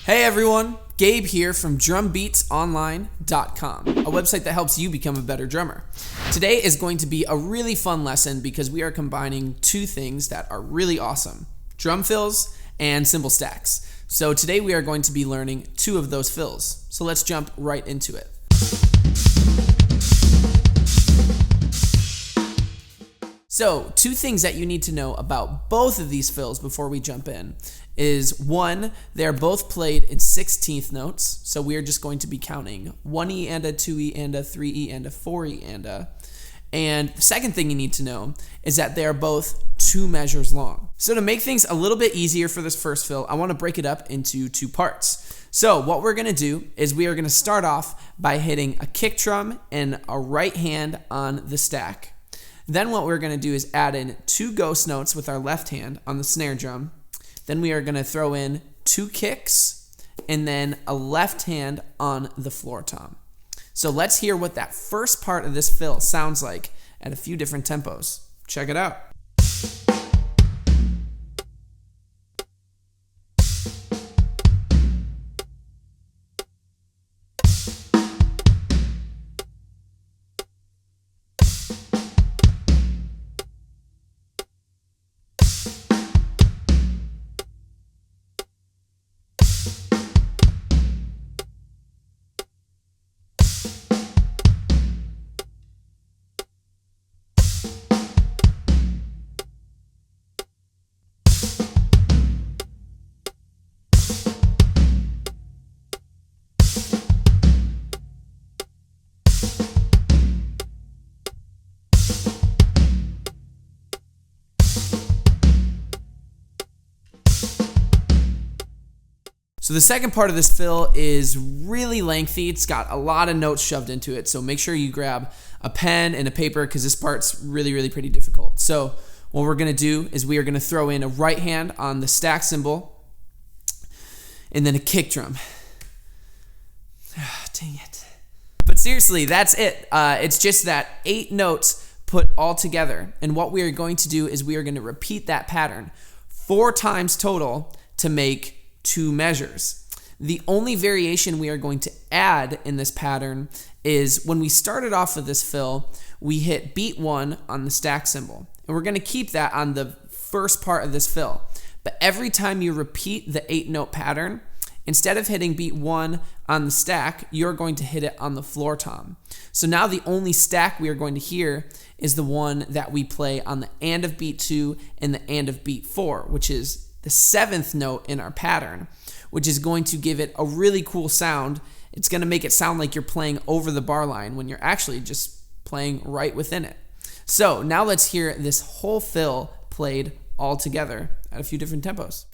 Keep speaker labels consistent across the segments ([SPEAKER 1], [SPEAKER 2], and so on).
[SPEAKER 1] Hey everyone, Gabe here from drumbeatsonline.com, a website that helps you become a better drummer. Today is going to be a really fun lesson because we are combining two things that are really awesome: drum fills and cymbal stacks. So today we are going to be learning two of those fills. So let's jump right into it. So two things that you need to know about both of these fills before we jump in is, one, they're both played in 16th notes. So we are just going to be counting 1E and a, 2E and a, 3E and a, 4E and a. And the second thing you need to know is that they are both 2 measures long. So to make things a little bit easier for this first fill, I want to break it up into 2 parts. So what we're going to do is we are going to start off by hitting a kick drum and a right hand on the stack. Then what we're going to do is add in 2 ghost notes with our left hand on the snare drum. Then we are going to throw in 2 kicks and then a left hand on the floor tom. So let's hear what that first part of this fill sounds like at a few different tempos. Check it out. So the second part of this fill is really lengthy. It's got a lot of notes shoved into it. So make sure you grab a pen and a paper because this part's really pretty difficult. So what we're going to do is we are going to throw in a right hand on the stack cymbal and then a kick drum. Dang it. But seriously, that's it. It's just that 8 notes put all together. And what we are going to do is we are going to repeat that pattern 4 times total to make 2 measures. The only variation we are going to add in this pattern is when we started off with this fill, we hit beat 1 on the stack cymbal. And we're going to keep that on the first part of this fill. But every time you repeat the 8-note pattern, instead of hitting beat 1 on the stack, you're going to hit it on the floor tom. So now the only stack we are going to hear is the one that we play on the and of beat 2 and the and of beat 4, which is the 7th note in our pattern, which is going to give it a really cool sound. It's going to make it sound like you're playing over the bar line when you're actually just playing right within it. So now let's hear this whole fill played all together at a few different tempos.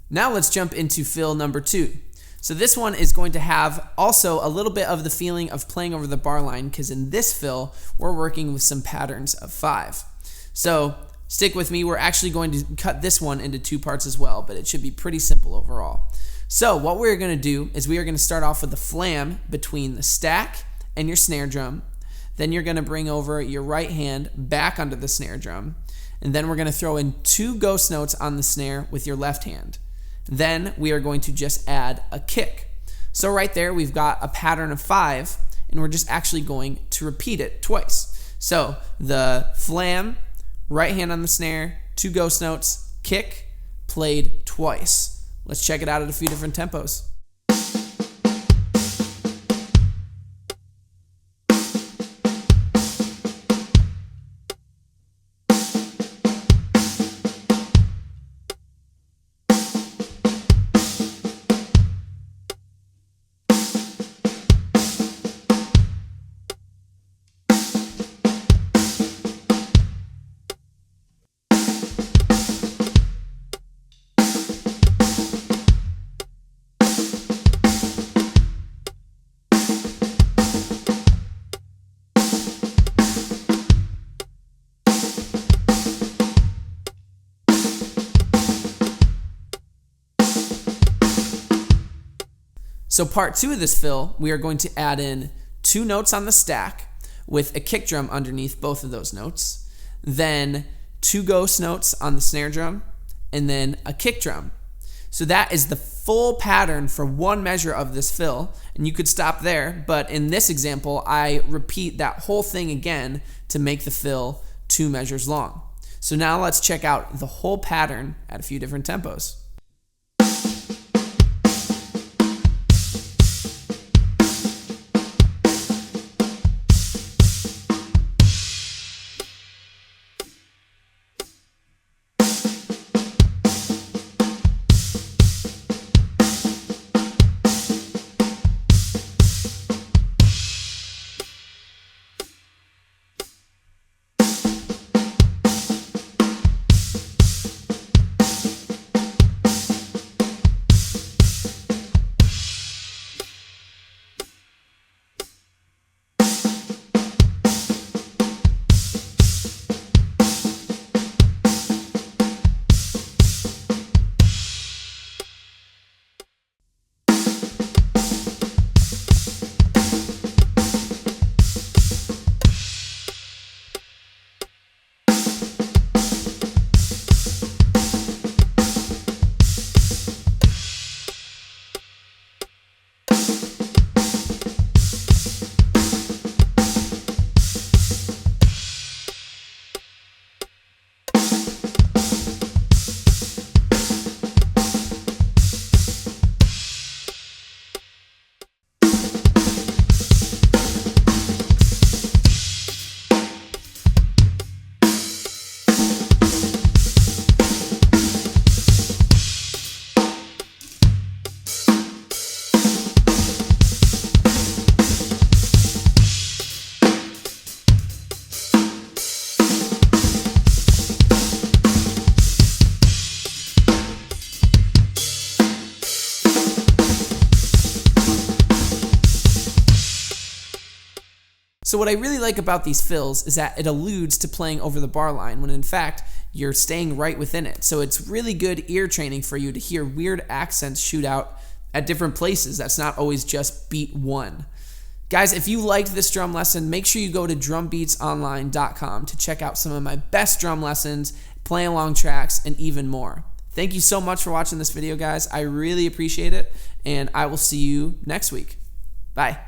[SPEAKER 1] Now let's jump into fill number 2. So this one is going to have also a little bit of the feeling of playing over the bar line, because in this fill, we're working with some patterns of 5. So stick with me, we're actually going to cut this one into 2 parts as well, but it should be pretty simple overall. So what we're going to do is we are going to start off with the flam between the stack and your snare drum. Then you're going to bring over your right hand back onto the snare drum. And then we're going to throw in 2 ghost notes on the snare with your left hand. Then we are going to just add a kick. So right there we've got a pattern of 5, and we're just actually going to repeat it twice. So the flam, right hand on the snare, 2 ghost notes, kick, played twice. Let's check it out at a few different tempos. So part 2 of this fill, we are going to add in 2 notes on the stack with a kick drum underneath both of those notes, then 2 ghost notes on the snare drum, and then a kick drum. So that is the full pattern for 1 measure of this fill, and you could stop there, but in this example, I repeat that whole thing again to make the fill 2 measures long. So now let's check out the whole pattern at a few different tempos. So what I really like about these fills is that it alludes to playing over the bar line when in fact you're staying right within it. So it's really good ear training for you to hear weird accents shoot out at different places. That's not always just beat 1. Guys, if you liked this drum lesson, make sure you go to drumbeatsonline.com to check out some of my best drum lessons, play along tracks, and even more. Thank you so much for watching this video, guys. I really appreciate it, and I will see you next week. Bye.